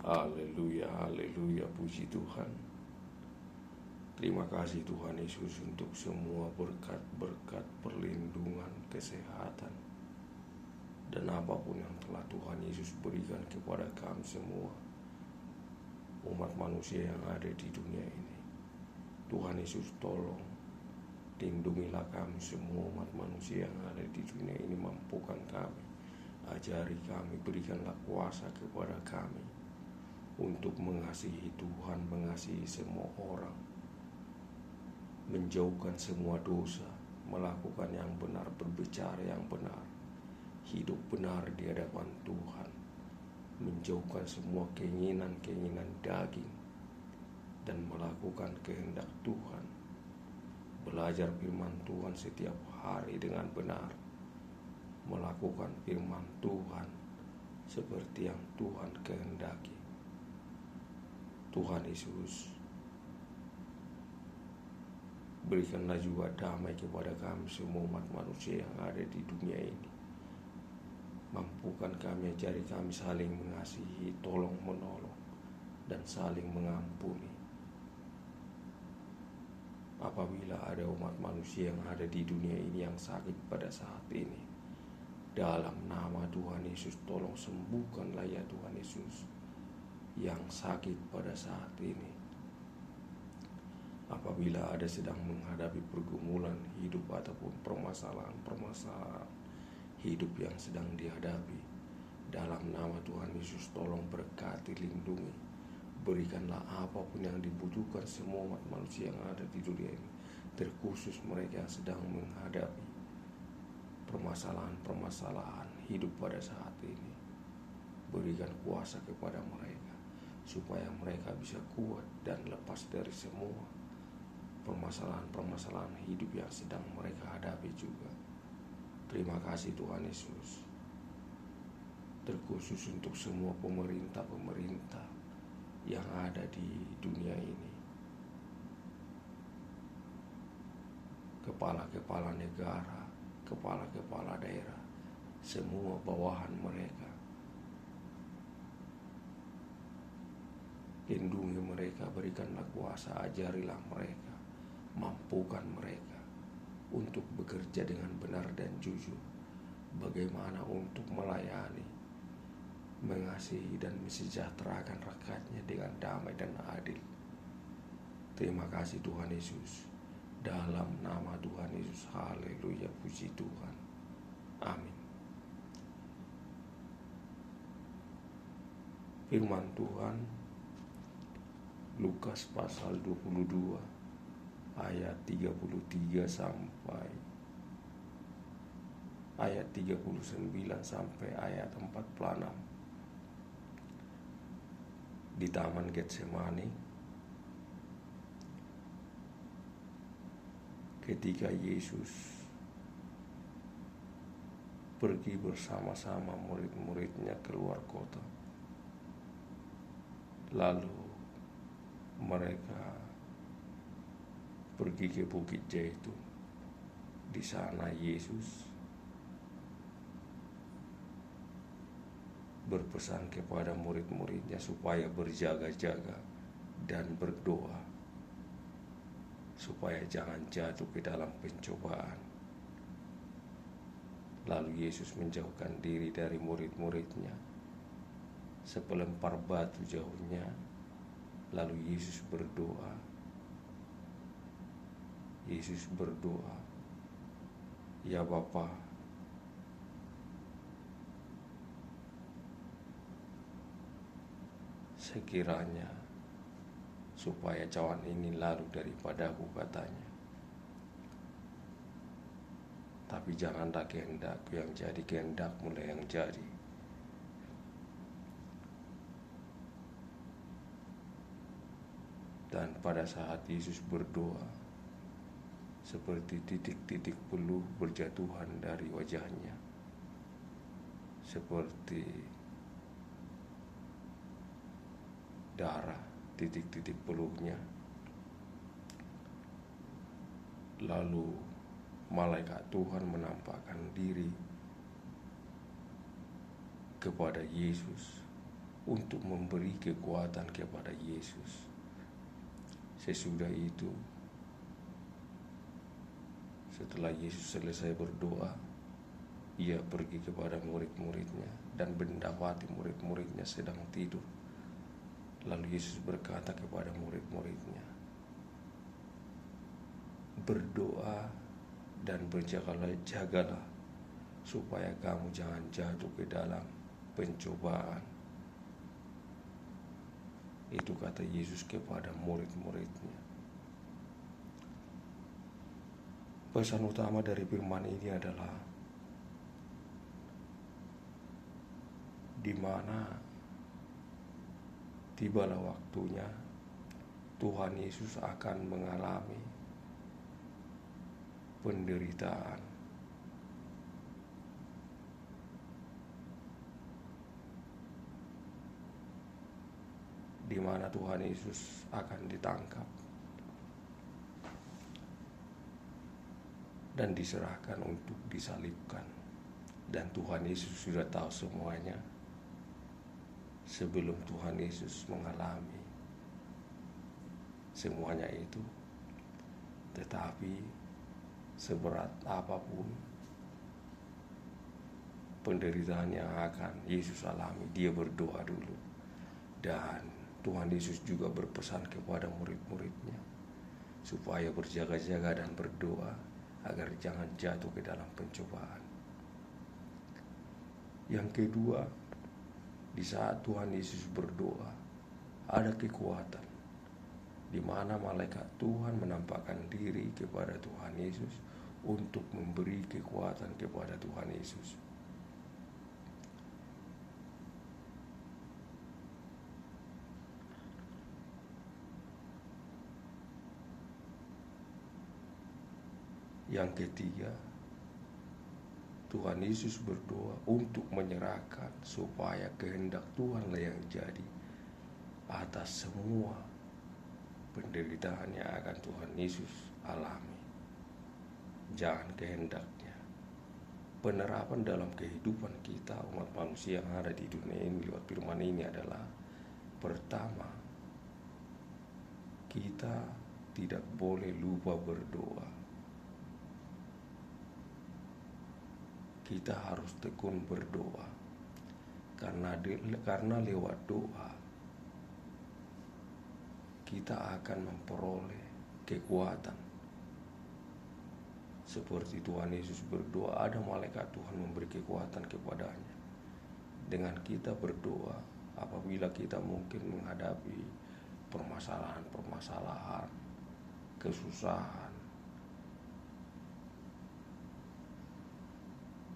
Haleluya, haleluya, puji Tuhan. Terima kasih Tuhan Yesus untuk semua berkat-berkat, perlindungan, kesehatan, dan apapun yang telah Tuhan Yesus berikan kepada kami semua, umat manusia yang ada di dunia ini. Tuhan Yesus tolong, lindungilah kami semua umat manusia yang ada di dunia ini, mampukan kami, ajari kami, berikanlah kuasa kepada kami untuk mengasihi Tuhan, mengasihi semua orang, menjauhkan semua dosa, melakukan yang benar, berbicara yang benar, hidup benar di hadapan Tuhan, menjauhkan semua keinginan-keinginan daging, dan melakukan kehendak Tuhan, belajar firman Tuhan setiap hari dengan benar, melakukan firman Tuhan seperti yang Tuhan kehendaki. Tuhan Yesus, berikanlah juga damai kepada kami semua umat manusia yang ada di dunia ini. Mampukan kami, ajari kami saling mengasihi, tolong menolong, dan saling mengampuni. Apabila ada umat manusia yang ada di dunia ini yang sakit pada saat ini, dalam nama Tuhan Yesus, tolong sembuhkanlah ya Tuhan Yesus yang sakit pada saat ini. Apabila ada sedang menghadapi pergumulan hidup ataupun permasalahan hidup yang sedang dihadapi, dalam nama Tuhan Yesus tolong berkati, lindungi, berikanlah apapun yang dibutuhkan semua umat manusia yang ada di dunia ini, terkhusus mereka yang sedang menghadapi permasalahan hidup pada saat ini. Berikan kuasa kepada mereka supaya mereka bisa kuat dan lepas dari semua permasalahan hidup yang sedang mereka hadapi juga. Terima kasih Tuhan Yesus, terkhusus untuk semua pemerintah yang ada di dunia ini, kepala-kepala negara, kepala-kepala daerah, semua bawahan mereka. Lindungi mereka, berikanlah kuasa, ajarilah mereka, mampukan mereka untuk bekerja dengan benar dan jujur, bagaimana untuk melayani, mengasihi dan mensejahterakan rakyatnya dengan damai dan adil. Terima kasih Tuhan Yesus, dalam nama Tuhan Yesus, haleluya, puji Tuhan, amin. Firman Tuhan Lukas pasal 22 ayat 33 sampai ayat 39 sampai ayat 46. Di Taman Getsemani, ketika Yesus pergi bersama-sama murid-muridnya keluar kota, lalu mereka pergi ke Bukit Zaitun. Di sana Yesus berpesan kepada murid-muridnya supaya berjaga-jaga dan berdoa supaya jangan jatuh ke dalam pencobaan. Lalu Yesus menjauhkan diri dari murid-muridnya sepelempar batu jauhnya. Lalu Yesus berdoa. Yesus berdoa, ya Bapa, sekiranya supaya cawan ini lalu daripadaku, katanya, tapi janganlah kehendakku yang jadi, kehendakmu lah yang jadi. Dan pada saat Yesus berdoa, seperti titik-titik peluh berjatuhan dari wajahnya, seperti darah titik-titik peluhnya. Lalu malaikat Tuhan menampakkan diri kepada Yesus untuk memberi kekuatan kepada Yesus. Sesudah itu, setelah Yesus selesai berdoa, ia pergi kepada murid-muridnya dan mendapati murid-muridnya sedang tidur. Lalu Yesus berkata kepada murid-muridnya, "Berdoa dan berjagalah supaya kamu jangan jatuh ke dalam pencobaan." Itu kata Yesus kepada murid-muridnya. Pesan utama dari firman ini adalah di mana tibalah waktunya Tuhan Yesus akan mengalami penderitaan. Di mana Tuhan Yesus akan ditangkap dan diserahkan untuk disalibkan. Dan Tuhan Yesus sudah tahu semuanya sebelum Tuhan Yesus mengalami semuanya itu. Tetapi seberat apapun penderitaan yang akan Yesus alami, dia berdoa dulu. Dan Tuhan Yesus juga berpesan kepada murid-muridnya supaya berjaga-jaga dan berdoa agar jangan jatuh ke dalam pencobaan. Yang kedua, di saat Tuhan Yesus berdoa, ada kekuatan di mana malaikat Tuhan menampakkan diri kepada Tuhan Yesus untuk memberi kekuatan kepada Tuhan Yesus. Yang ketiga, Tuhan Yesus berdoa untuk menyerahkan supaya kehendak Tuhanlah yang jadi atas semua penderitaan yang akan Tuhan Yesus alami. Jangan kehendaknya. Penerapan dalam kehidupan kita umat manusia yang ada di dunia ini lewat firman ini adalah, pertama, kita tidak boleh lupa berdoa. Kita harus tekun berdoa, karena lewat doa kita akan memperoleh kekuatan. Seperti Tuhan Yesus berdoa, ada malaikat Tuhan memberi kekuatan kepadanya. Dengan kita berdoa, apabila kita mungkin menghadapi permasalahan, kesusahan,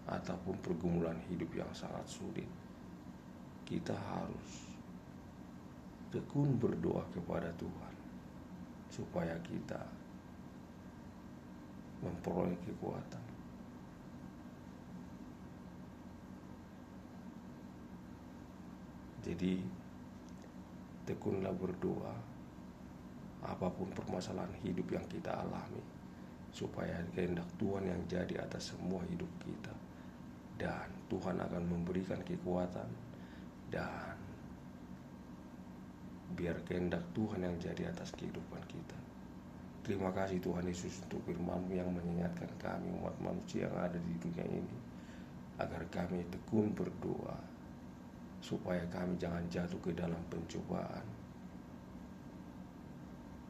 ataupun pergumulan hidup yang sangat sulit, kita harus tekun berdoa kepada Tuhan supaya kita memperoleh kekuatan. Jadi tekunlah berdoa apapun permasalahan hidup yang kita alami, supaya kehendak Tuhan yang jadi atas semua hidup kita. Dan Tuhan akan memberikan kekuatan, dan biar kehendak Tuhan yang jadi atas kehidupan kita. Terima kasih Tuhan Yesus untuk firman-Mu yang mengingatkan kami umat manusia yang ada di dunia ini, agar kami tekun berdoa supaya kami jangan jatuh ke dalam pencobaan.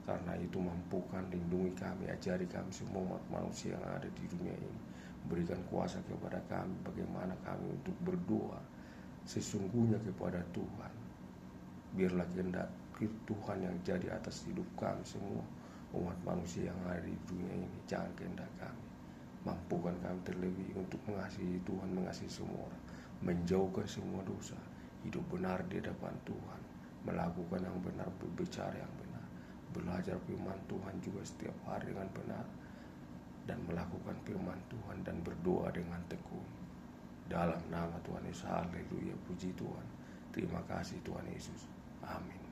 Karena itu mampukan lindungi kami, ajari kami semua umat manusia yang ada di dunia ini. Berikan kuasa kepada kami bagaimana kami untuk berdoa sesungguhnya kepada Tuhan. Biarlah kehendak Tuhan yang jadi atas hidup kami semua umat manusia yang ada di dunia ini. Jangan kehendak kami. Mampukan kami terlebih untuk mengasihi Tuhan, mengasihi semua orang, menjauhkan semua dosa, hidup benar di hadapan Tuhan, melakukan yang benar, berbicara yang benar, belajar firman Tuhan juga setiap hari dengan benar, dan melakukan firman Tuhan dan berdoa dengan tekun. Dalam nama Tuhan Yesus, haleluya, puji Tuhan. Terima kasih Tuhan Yesus. Amin.